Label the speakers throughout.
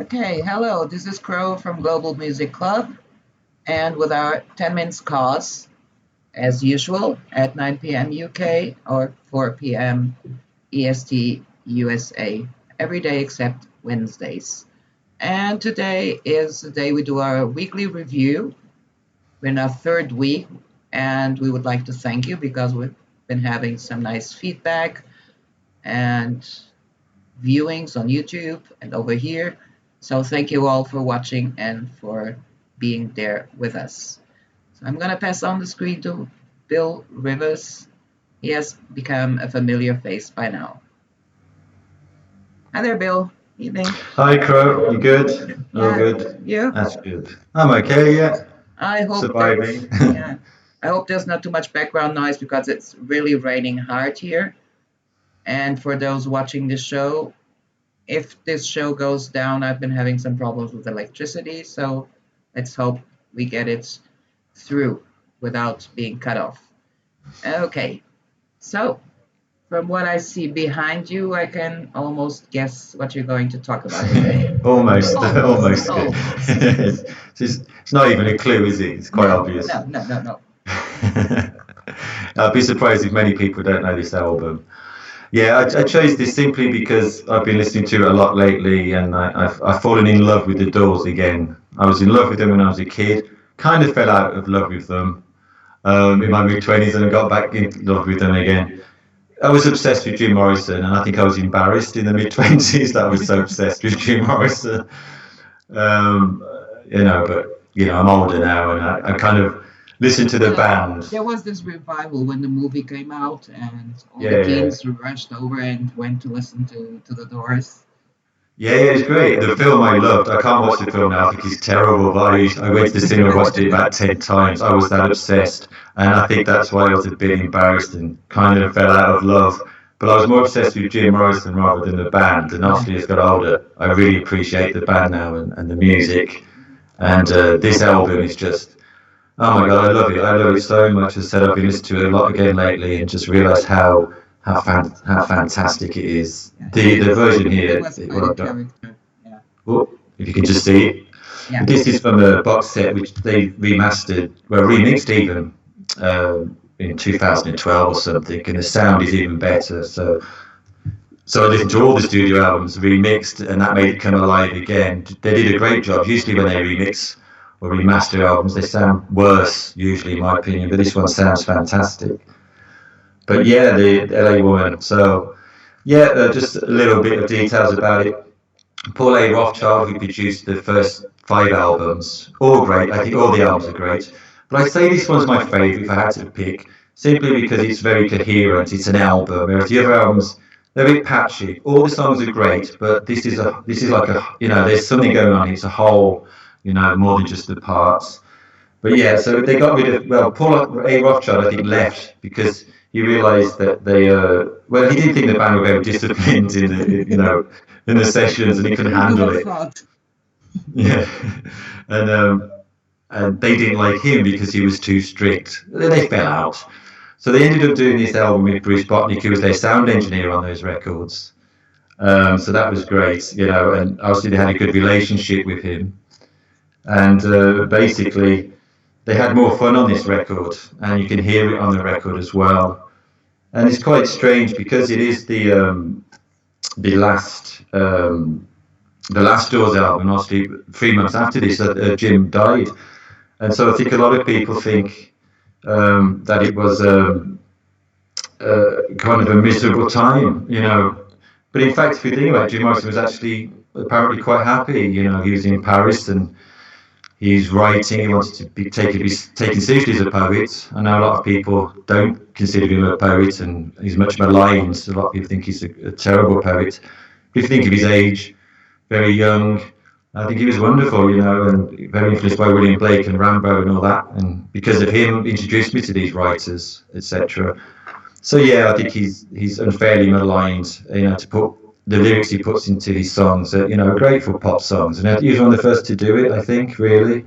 Speaker 1: Okay, hello, this is Crow from Global Music Club, and with our 10 minutes Caws, as usual, at 9 p.m. UK or 4 p.m. EST USA, every day except Wednesdays. And today is the day we do our weekly review. We're in our third week, and we would like to thank you because we've been having some nice feedback and viewings on YouTube and over here. So thank you all for watching and for being there with us. So I'm going to pass on the screen to Bill Rivers. He has become a familiar face by now. Hi there, Bill. Evening.
Speaker 2: Hi, Crow. You good? All
Speaker 1: Yeah,
Speaker 2: good.
Speaker 1: you?
Speaker 2: That's good. I'm okay. Yeah,
Speaker 1: I hope there's
Speaker 2: surviving.
Speaker 1: yeah. I hope there's not too much background noise because it's really raining hard here. And for those watching the show, if this show goes down, I've been having some problems with electricity, so let's hope we get it through without being cut off. Okay, so from what I see behind you, I can almost guess what you're going to talk about today.
Speaker 2: Almost,
Speaker 1: Almost,
Speaker 2: almost good.
Speaker 1: almost.
Speaker 2: It's not even a clue, is it? It's quite
Speaker 1: No,
Speaker 2: obvious.
Speaker 1: no, no, no, no.
Speaker 2: I'd be surprised if many people don't know this album. Yeah, I chose this simply because I've been listening to it a lot lately, and I've fallen in love with the Doors again. I was in love with them when I was a kid. Kind of fell out of love with them in my mid 20s, and I got back in love with them again. I was obsessed with Jim Morrison, and I think I was embarrassed in the mid 20s that I was so obsessed with Jim Morrison. Um, I'm older now, and I kind of listen to the
Speaker 1: Yeah,
Speaker 2: band.
Speaker 1: there was this revival when the movie came out, and all the
Speaker 2: Yeah, yeah,
Speaker 1: teens rushed over and went to listen to the Doors.
Speaker 2: yeah, yeah. It's great. The film I loved. I can't watch the film now. I think it's terrible. But I went to the cinema, watched it about 10 times. I was that obsessed, and I think that's why I was a bit embarrassed and kind of fell out of love. But I was more obsessed with Jim Morrison rather than the band. And obviously, as I got older, I really appreciate the band now and the music. And this album is just, oh my god, I love it. I love it so much. As I said, I've been listening to it a lot again lately, and just realised how fantastic it is.
Speaker 1: Yeah,
Speaker 2: The version
Speaker 1: it
Speaker 2: here,
Speaker 1: was quite
Speaker 2: well,
Speaker 1: a
Speaker 2: I've done.
Speaker 1: character. Yeah,
Speaker 2: Oh, if you can just see it.
Speaker 1: yeah.
Speaker 2: This is from a box set which they remastered, well, remixed even in 2012 or something, and the sound is even better. So I listened to all the studio albums remixed, and that made it come alive again. They did a great job. Usually when they remix or remaster albums, they sound worse, usually in my opinion, but this one sounds fantastic. But yeah, the LA Woman. So yeah, just a little bit of details about it. Paul A. Rothchild, who produced the first 5 albums, all great. I think all the albums are great. But I'd say this one's my favourite if I had to pick, simply because it's very coherent. It's an album, whereas the other albums they're a bit patchy. All the songs are great, but this is like a there's something going on. It's a whole, more than just the parts. But yeah, so they got rid of Paul A. Rothchild I think left because he realised that he didn't think the band were very disciplined in the sessions and he couldn't
Speaker 1: Who
Speaker 2: handle
Speaker 1: would have
Speaker 2: it.
Speaker 1: thought?
Speaker 2: Yeah, and and they didn't like him because he was too strict. Then they fell out. So they ended up doing this album with Bruce Botnick, who was their sound engineer on those records. So that was great, and obviously they had a good relationship with him. And basically, they had more fun on this record, and you can hear it on the record as well. And it's quite strange because it is the last the last Doors album. Obviously, 3 months after this, Jim died, and so I think a lot of people think that it was kind of a miserable time, But in fact, if you think about it, Jim Morrison was actually apparently quite happy. He was in Paris and he's writing. He wanted to be taken seriously as a poet. I know a lot of people don't consider him a poet, and he's much maligned. So a lot of people think he's a terrible poet. But if you think of his age, very young, I think he was wonderful, and very influenced by William Blake and Rambo and all that. And because of him, introduced me to these writers, etc. So yeah, I think he's unfairly maligned, to put the lyrics he puts into his songs, great for pop songs, and he was one of the first to do it, I think, really,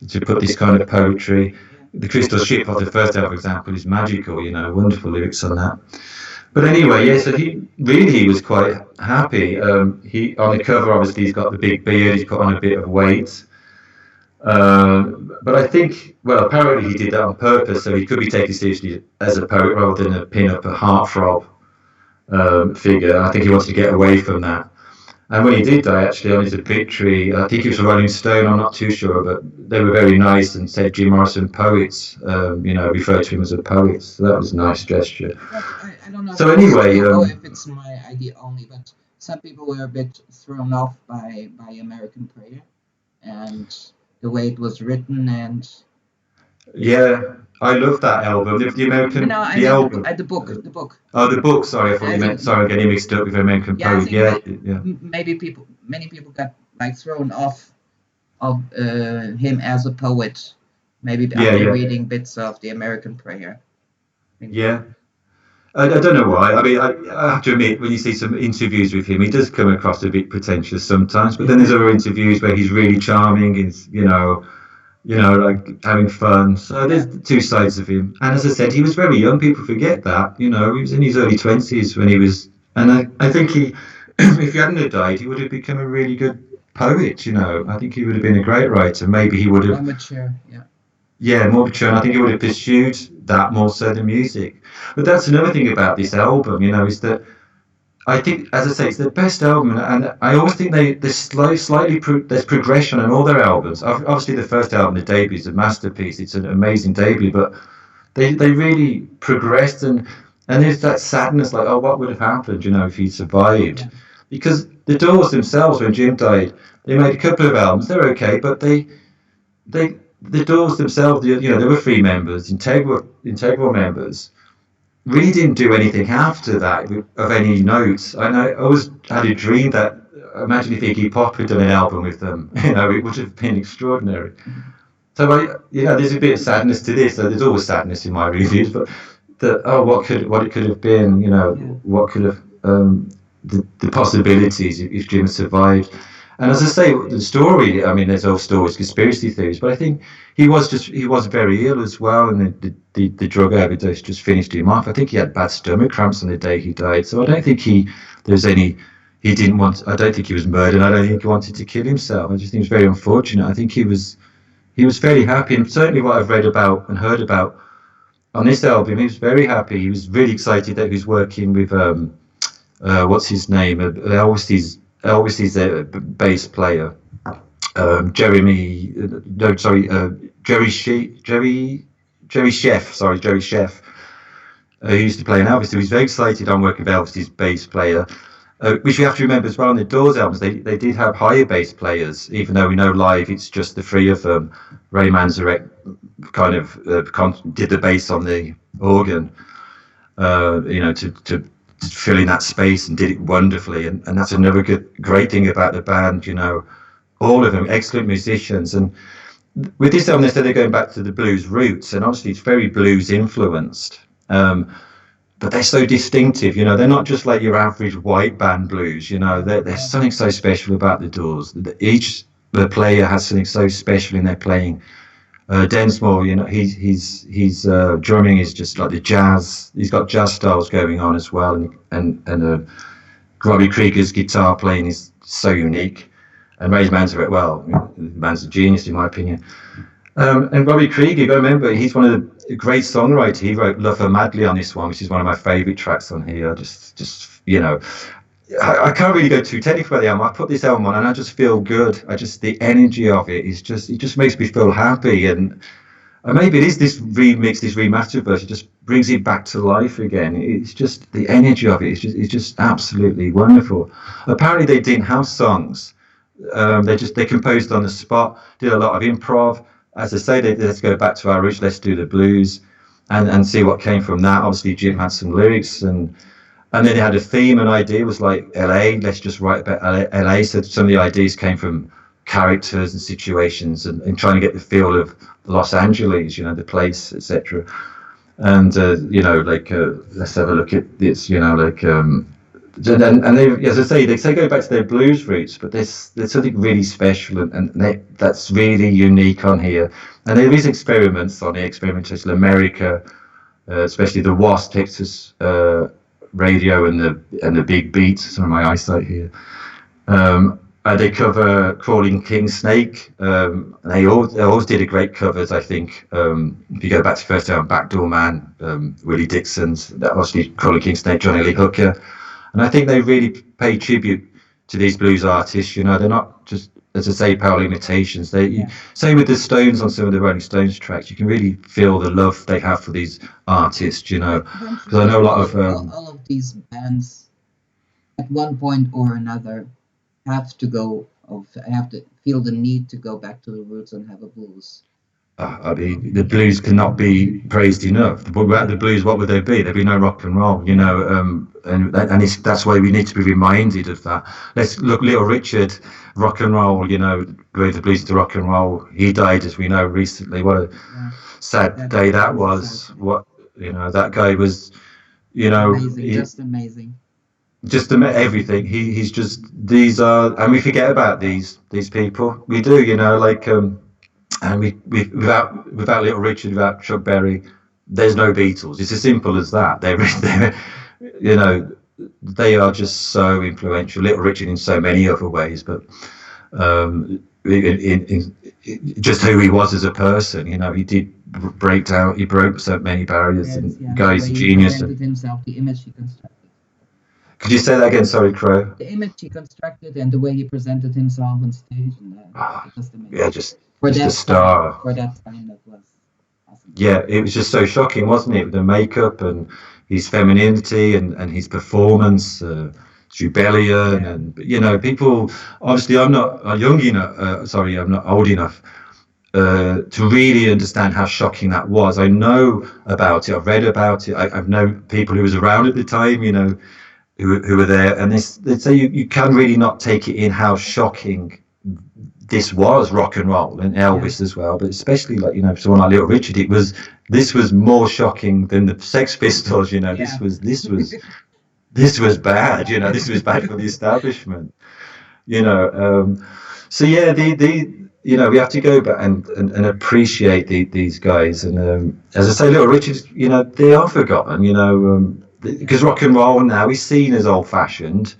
Speaker 2: to put this kind of poetry. The Crystal Ship of the first album, for example, is magical, wonderful lyrics on that. But anyway, yeah. So he was quite happy. He on the cover, obviously, he's got the big beard. He's put on a bit of weight. But I think, well, apparently he did that on purpose, so he could be taken seriously as a poet rather than a pin-up, a heartthrob figure. I think he wanted to get away from that. And when he did die, actually, on his obituary, I think it was a Rolling Stone, I'm not too sure, but they were very nice and said Jim Morrison poets, referred to him as a poet. So that was a nice gesture.
Speaker 1: But I don't know.
Speaker 2: So anyway,
Speaker 1: If it's my idea only, but some people were a bit thrown off by American Prayer and the way it was written and
Speaker 2: yeah, I love that album. The American,
Speaker 1: no, I
Speaker 2: the
Speaker 1: mean
Speaker 2: album.
Speaker 1: the book.
Speaker 2: Oh, the book. Sorry, I thought
Speaker 1: I
Speaker 2: you meant.
Speaker 1: think
Speaker 2: Sorry, I'm getting mixed up with American
Speaker 1: yeah, I
Speaker 2: Poet.
Speaker 1: think
Speaker 2: Yeah, yeah,
Speaker 1: maybe many people got like thrown off of him as a poet, maybe
Speaker 2: yeah,
Speaker 1: after
Speaker 2: yeah,
Speaker 1: reading bits of the American Prayer. I think,
Speaker 2: yeah. I don't know why. I mean, I have to admit, when you see some interviews with him, he does come across a bit pretentious sometimes. But then there's other interviews where he's really charming. He's, like having fun. So
Speaker 1: yeah,
Speaker 2: there's the two sides of him. And as I said, he was very young. People forget that. He was in his early 20s when he was. And I think he, if he hadn't have died, he would have become a really good poet. I think he would have been a great writer. Maybe he would have.
Speaker 1: amateur. Yeah,
Speaker 2: Yeah, more mature, and I think he would have pursued that more so than music. But that's another thing about this album, is that I think, as I say, it's their best album, and I always think there's there's progression on all their albums. Obviously, the first album, the debut, is a masterpiece. It's an amazing debut, but they really progressed, and there's that sadness, like, oh, what would have happened, if he survived?
Speaker 1: yeah,
Speaker 2: Because the Doors themselves, when Jim died, they made a couple of albums. They're okay, but they the Doors themselves, they were three members, integral members, really didn't do anything after that of any notes. And I always had a dream that, imagine if Iggy Pop had done an album with them, it would have been extraordinary. So there's a bit of sadness to this. There's always sadness in my reviews, but what it could have been,
Speaker 1: yeah.
Speaker 2: what could have the possibilities if Jim survived. And as I say, the story, I mean, there's all stories, conspiracy theories, but I think he was very ill as well, and the drug overdose just finished him off. I think he had bad stomach cramps on the day he died, so I don't think he didn't want, I don't think he was murdered, I don't think he wanted to kill himself. I just think it was very unfortunate. I think he was very happy, and certainly what I've read about and heard about on this album, he was very happy. He was really excited that he was working with, what's his name, Elvis's bass player, Jeremy. No, sorry, Jerry Sheff. Sorry, Jerry Sheff. Who used to play in Elvis. So he's very excited on working with Elvis's bass player. Which we have to remember as well, on the Doors albums, they did have higher bass players, even though we know live it's just the three of them. Ray Manzarek kind of did the bass on the organ, to fill in that space, and did it wonderfully. And that's another great thing about the band, all of them excellent musicians. And with this album, they said they're going back to the blues roots, and obviously it's very blues influenced. But they're so distinctive, they're not just like your average white band blues, there's something so special about the Doors. Each the player has something so special in their playing. Densmore, his drumming is just like the jazz. He's got jazz styles going on as well, and Robbie Krieger's guitar playing is so unique. And Ray Manzarek, well, the man's a genius in my opinion. And Robbie Krieger, you got to remember, he's one of the great songwriters. He wrote "Love Her Madly" on this one, which is one of my favourite tracks on here. I can't really go too technical about the album. I put this album on and I just feel good. The energy of it is it just makes me feel happy. And maybe it is this remix, this remastered version, just brings it back to life again. It's just the energy of it. It's just absolutely wonderful. Apparently they didn't have songs. They composed on the spot, did a lot of improv. As I say, let's go back to our roots. Let's do the blues, and see what came from that. Obviously, Jim had some lyrics, and then they had a theme. An idea was like LA. Let's just write about LA. So some of the ideas came from characters and situations, and trying to get the feel of Los Angeles, the place, etc. And let's have a look at this. And they, as I say, they say go back to their blues roots, but there's something really special, and that's really unique on here. And there is experiments on here, experimental America, especially the Wasp, Texas radio and the big beats. Some of my eyesight here. They cover Crawling King Snake. They always did a great covers, I think. If you go back to first album, Backdoor Man, Willie Dixon's, that obviously Crawling King Snake, Johnny Lee Hooker. And I think they really pay tribute to these blues artists. You know, they're not just, as I say, pale imitations. Same with the Stones on some of the Rolling Stones tracks. You can really feel the love they have for these artists, you know. Because I know a lot of...
Speaker 1: all of these bands, at one point or another, have to feel the need to go back to the roots and have a blues.
Speaker 2: I mean, the blues cannot be praised enough. Without the blues, what would there be? There'd be no rock and roll, you know. That's why we need to be reminded of that. Let's look, Little Richard, rock and roll, you know, gave the blues to rock and roll. He died, as we know, recently. What a sad day that was.
Speaker 1: Sad.
Speaker 2: What, you know, that guy was, you know,
Speaker 1: amazing, just amazing.
Speaker 2: Just everything. He's just, these are, and we forget about these people. We do, you know, like. And we without Little Richard, without Chuck Berry, there's no Beatles. It's as simple as that. They're you know, they are just so influential. Little Richard in so many other ways, but in just who he was as a person, you know, he did break down. He broke so many barriers, and guy's a genius.
Speaker 1: He presented himself, the image he constructed.
Speaker 2: Could you say that again? Sorry, Crow.
Speaker 1: The image he constructed and the way he presented himself on stage, and just amazing.
Speaker 2: Yeah, just a star.
Speaker 1: For that time, that was awesome.
Speaker 2: Yeah, it was just so shocking, wasn't it? With the makeup and his femininity and his performance, rebellion, and you know, people. Obviously, I'm not young enough. Sorry, I'm not old enough to really understand how shocking that was. I know about it. I've read about it. I've known people who was around at the time. You know, who were there, and they say you can really not take it in how shocking this was, rock and roll, and Elvis as well, but especially, like, you know, someone like Little Richard, this was more shocking than the Sex Pistols, you know. This was bad, you know. This was bad for the establishment, you know. So yeah, you know, we have to go back and appreciate these guys, and as I say, Little Richard, you know, they are forgotten, you know, because rock and roll now is seen as old fashioned.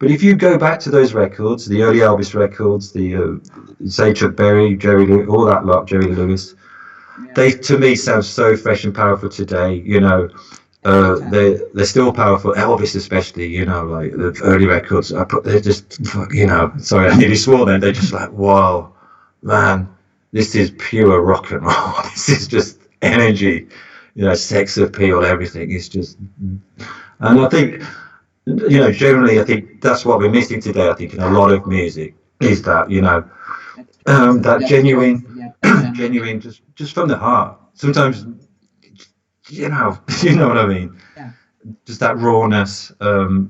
Speaker 2: But if you go back to those records, the early Elvis records, the say Chuck Berry, Jerry Lewis, all that lot, Jerry Lewis, they to me sound so fresh and powerful today. You know, they're still powerful. Elvis especially, you know, like the early records. They're just, you know, sorry, I nearly swore then. They're just like, wow, man, this is pure rock and roll. This is just energy, you know, sex appeal, everything. It's just, and I think, you know, generally, I think that's what we're missing today. I think in a lot of music is that, you know, that genuine, just from the heart. Sometimes, you know what I mean.
Speaker 1: Yeah.
Speaker 2: Just that rawness. And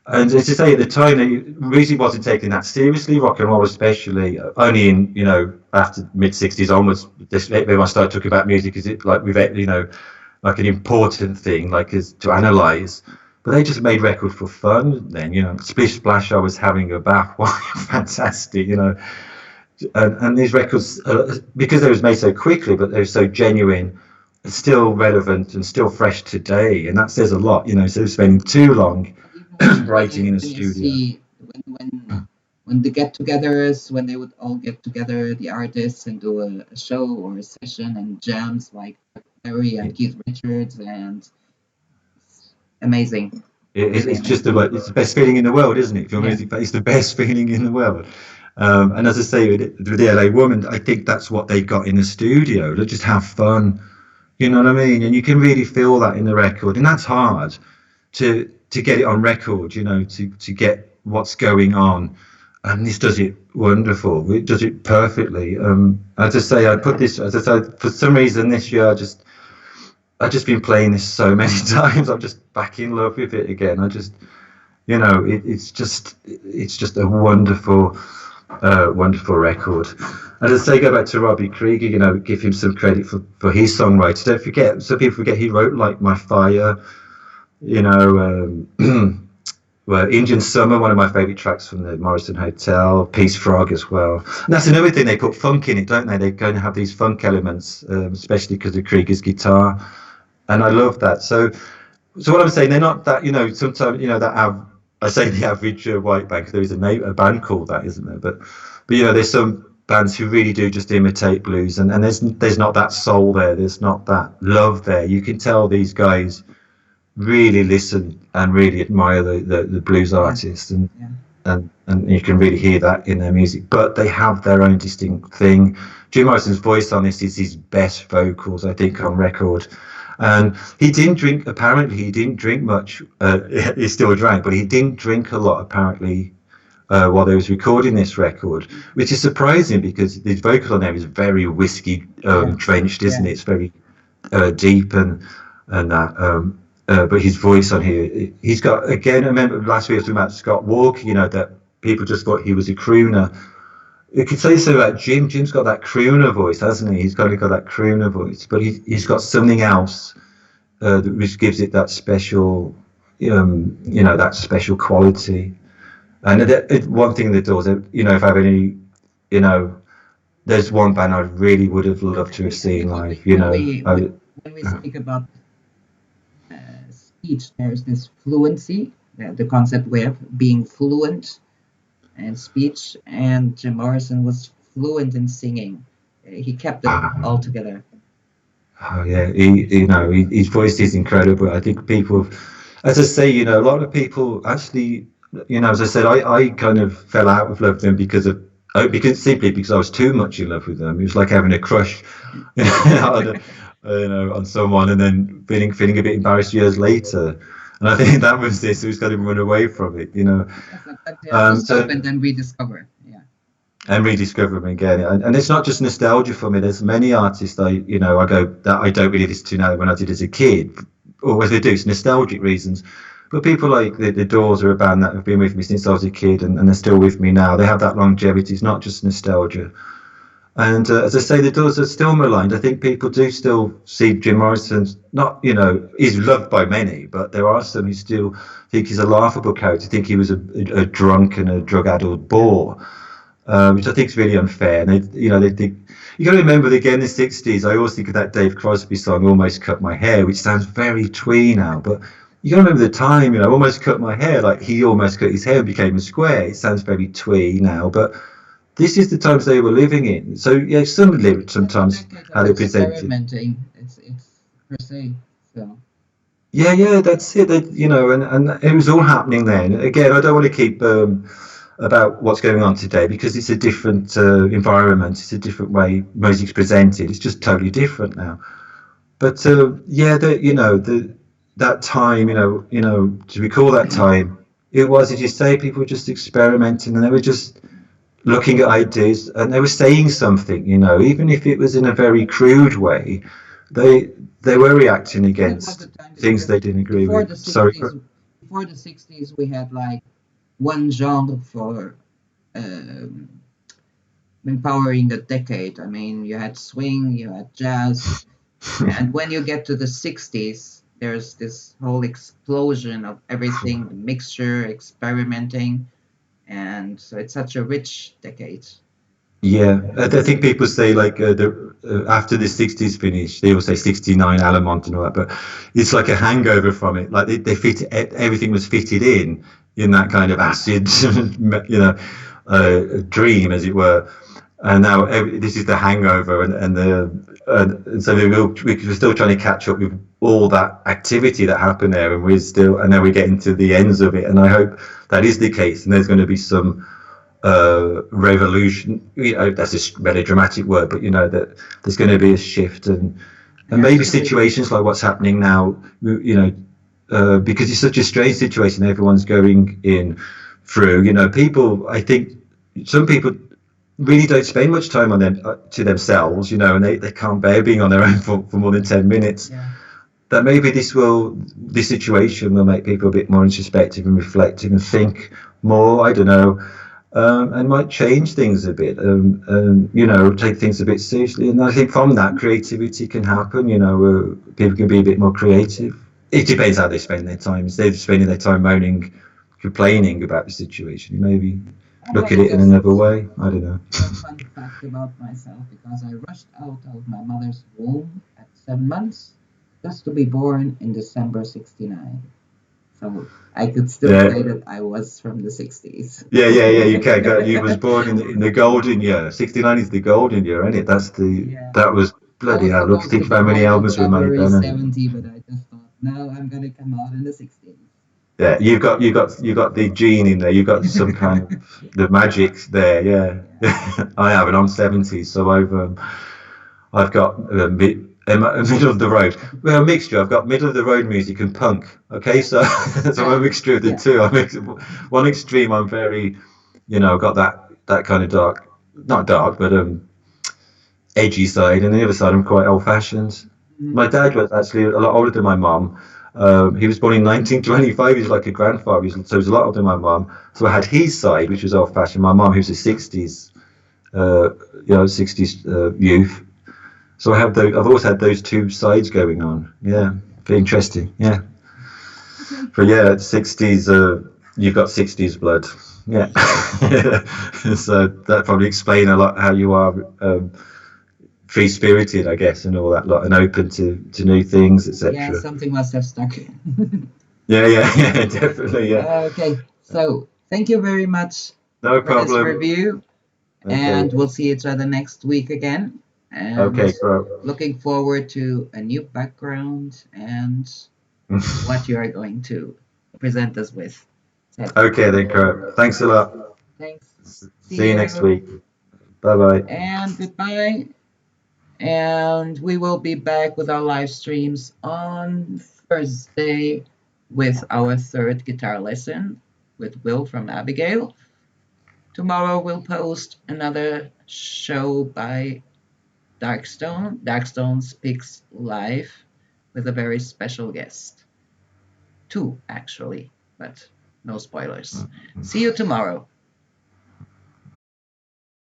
Speaker 2: as I say, at the time, music wasn't taken that seriously. Rock and roll, especially, only in, you know, after mid '60s onwards, everyone started talking about music as it, like, we've, you know, like an important thing, like, as to analyze. But they just made records for fun then, you know. Splish Splash, I was having a bath. Wow, fantastic, you know. And these records, because they was made so quickly, but they were so genuine, it's still relevant and still fresh today. And that says a lot, you know, instead of spending too long writing in a studio.
Speaker 1: When the get-togethers, when they would all get together, the artists, and do a show or a session and jams like Perry and Keith Richards, and amazing.
Speaker 2: It's just it's the best feeling in the world, isn't it? It's the best feeling in the world. And as I say, with the LA Woman, I think that's what they got in the studio. They just have fun, you know what I mean? And you can really feel that in the record, and that's hard to get it on record, you know, to get what's going on. And this does it wonderful. It does it perfectly. As I say, I put this, as I said, for some reason this year, I've just been playing this so many times. I'm just back in love with it again. I just, you know, it's just a wonderful, wonderful record. And as I say, go back to Robbie Krieger, you know, give him some credit for his songwriting. Don't forget, some people forget he wrote Like My Fire, you know, well, Indian Summer, one of my favourite tracks from the Morrison Hotel, Peace Frog as well. And that's another thing, they put funk in it, don't they? They're going to have these funk elements, especially because of Krieger's guitar. And I love that. So So what I'm saying, they're not that, sometimes, I say the average white band, 'cause there is a band called that, isn't there? But there's some bands who really do just imitate blues, and there's not that soul there, there's not that love there. You can tell these guys really listen and really admire the blues
Speaker 1: Yeah,
Speaker 2: artists, and,
Speaker 1: yeah,
Speaker 2: and and you can really hear that in their music. But they have their own distinct thing. Jim Morrison's voice on this is his best vocals, I think, on record. And he didn't drink. Apparently, he didn't drink much. He still drank, but he didn't drink a lot. Apparently, while they was recording this record, which is surprising because the vocal on there is very whiskey
Speaker 1: yeah,
Speaker 2: drenched, isn't
Speaker 1: yeah.
Speaker 2: it? It's very deep and that. But his voice on here, he's got again. I remember last week I was talking about Scott Walker. That people just thought he was a crooner. You could say so about Jim. Jim's got that crooner voice, hasn't he? He's got that crooner voice, but he's got something else which gives it that special, that special quality. And one thing that does, if I have any, you know, there's one band I really would have loved to have
Speaker 1: I
Speaker 2: seen
Speaker 1: think
Speaker 2: live.
Speaker 1: when we speak about speech, there's this fluency, the concept way of being fluent in speech, and Jim Morrison was fluent in singing. He kept it all
Speaker 2: ah,
Speaker 1: together.
Speaker 2: oh yeah, his voice is incredible. I think people, as I say, a lot of people actually, as I said, I kind of fell out of love with them because I was too much in love with them. It was like having a crush, on, on someone, and then feeling a bit embarrassed years later. And I think that was this. We was kind of run away from it.
Speaker 1: Yeah, sometimes you have to stop
Speaker 2: So
Speaker 1: and then rediscover. Yeah,
Speaker 2: and rediscover them again. And it's not just nostalgia for me. There's many artists I go that I don't really listen to now when I did as a kid, or whether they do, it's nostalgic reasons. But people like the Doors are a band that have been with me since I was a kid, and they're still with me now. They have that longevity. It's not just nostalgia. And as I say, the Doors are still maligned. I think people do still see Jim Morrison, not, he's loved by many, but there are some who still think he's a laughable character, think he was a drunk and a drug-addled
Speaker 1: yeah.
Speaker 2: bore, which I think is really unfair. And they think you got to remember that again in the '60s. I always think of that Dave Crosby song, "Almost Cut My Hair," which sounds very twee now, but you got to remember the time. Almost cut my hair, like he almost cut his hair and became a square. It sounds very twee now, but this is the times they were living in. So yeah, some lyrics
Speaker 1: That's a
Speaker 2: sometimes
Speaker 1: decade
Speaker 2: how
Speaker 1: of
Speaker 2: they presented.
Speaker 1: experimenting. It's per se. So
Speaker 2: Yeah, yeah, that's it. And it was all happening then. Again, I don't want to keep about what's going on today because it's a different environment. It's a different way music's presented. It's just totally different now. But yeah, that time, to recall that time, it was, as you say, people were just experimenting and they were just looking at ideas and they were saying something. Even if it was in a very crude way, they they were reacting
Speaker 1: and it was the
Speaker 2: against
Speaker 1: time
Speaker 2: things
Speaker 1: because
Speaker 2: they didn't agree
Speaker 1: before
Speaker 2: with.
Speaker 1: the
Speaker 2: Sorry.
Speaker 1: sixties, before the sixties, we had like one genre for um, empowering the decade. I mean, you had swing, you had jazz, and when you get to the 60s, there's this whole explosion of everything, the mixture, experimenting, and so it's such a rich decade.
Speaker 2: Yeah, I think people say like after the '60s finish, they will say '69 Alamont and all that, but it's like a hangover from it. Like they fit everything was fitted in that kind of acid, dream as it were. And now this is the hangover, and so we're still trying to catch up with all that activity that happened there, and then we're getting to the ends of it. And I hope that is the case, and there's going to be some revolution. That's a very dramatic word, but that there's going to be a shift, and
Speaker 1: Yeah,
Speaker 2: maybe
Speaker 1: absolutely.
Speaker 2: situations like what's happening now, because it's such a strange situation everyone's going in through. People. I think some people really don't spend much time on them to themselves, and they can't bear being on their own for more than 10 minutes.
Speaker 1: Yeah.
Speaker 2: That maybe this situation will make people a bit more introspective and reflective and think more. I don't know, and might change things a bit. Take things a bit seriously. And I think from that, creativity can happen. People can be a bit more creative. It depends how they spend their time. Instead of spending their time moaning, complaining about the situation, maybe
Speaker 1: I
Speaker 2: look
Speaker 1: want
Speaker 2: at
Speaker 1: to
Speaker 2: it in
Speaker 1: just
Speaker 2: another way. I don't know.
Speaker 1: share a fun fact about myself because I rushed out of my mother's womb at 7 months. just to be born in December 69. So I could still
Speaker 2: Yeah,
Speaker 1: say that I was from the 60s.
Speaker 2: yeah. You can go. You was born in the golden year. 69 is the golden year, isn't it?
Speaker 1: Yeah.
Speaker 2: That was
Speaker 1: I
Speaker 2: bloody
Speaker 1: was
Speaker 2: hell. Look,
Speaker 1: supposed to
Speaker 2: think of
Speaker 1: be
Speaker 2: how many
Speaker 1: born in
Speaker 2: albums were made
Speaker 1: February
Speaker 2: then.
Speaker 1: 70, but I just thought, no, I'm going to come out in the 60s.
Speaker 2: Yeah, you got the gene in there. You've got some kind of the magic there. Yeah,
Speaker 1: Yeah.
Speaker 2: I have, and I'm 70, so I've got a middle of the road. Well, a mixture. I've got middle of the road music and punk. Okay, so so I'm a
Speaker 1: Yeah.
Speaker 2: mixture of the
Speaker 1: Yeah.
Speaker 2: two. One extreme. I'm very, I've got that kind of dark, not dark, but edgy side, and the other side I'm quite old fashioned.
Speaker 1: Mhm.
Speaker 2: My dad was actually a lot older than my mum. He was born in 1925. He's like a grandfather, so he was a lot older than my mum. So I had his side, which was old fashioned. My mum, who's a 60s, 60s youth. So I've always had those two sides going on. Yeah, very interesting. Yeah,
Speaker 1: Okay.
Speaker 2: but yeah, 60s. You've got 60s blood. Yeah, so that probably explain a lot how you are. Free spirited, I guess, and all that lot, and open to new things,
Speaker 1: Yeah,
Speaker 2: etc.
Speaker 1: something must have stuck.
Speaker 2: Yeah, definitely, yeah.
Speaker 1: Okay. So thank you very much
Speaker 2: No
Speaker 1: for this
Speaker 2: problem.
Speaker 1: review.
Speaker 2: Okay,
Speaker 1: And we'll see each other next week again. And
Speaker 2: okay, bro.
Speaker 1: looking forward to a new background and what you are going to present us with. So,
Speaker 2: Okay, then, Kurt. Thanks a lot.
Speaker 1: thanks.
Speaker 2: See
Speaker 1: See
Speaker 2: you next
Speaker 1: you
Speaker 2: week. Bye bye.
Speaker 1: and goodbye. And we will be back with our live streams on Thursday with our third guitar lesson with Will from Abigail. Tomorrow we'll post another show by Darkstone. Darkstone speaks live with a very special guest. Two, actually, but no spoilers. See you tomorrow.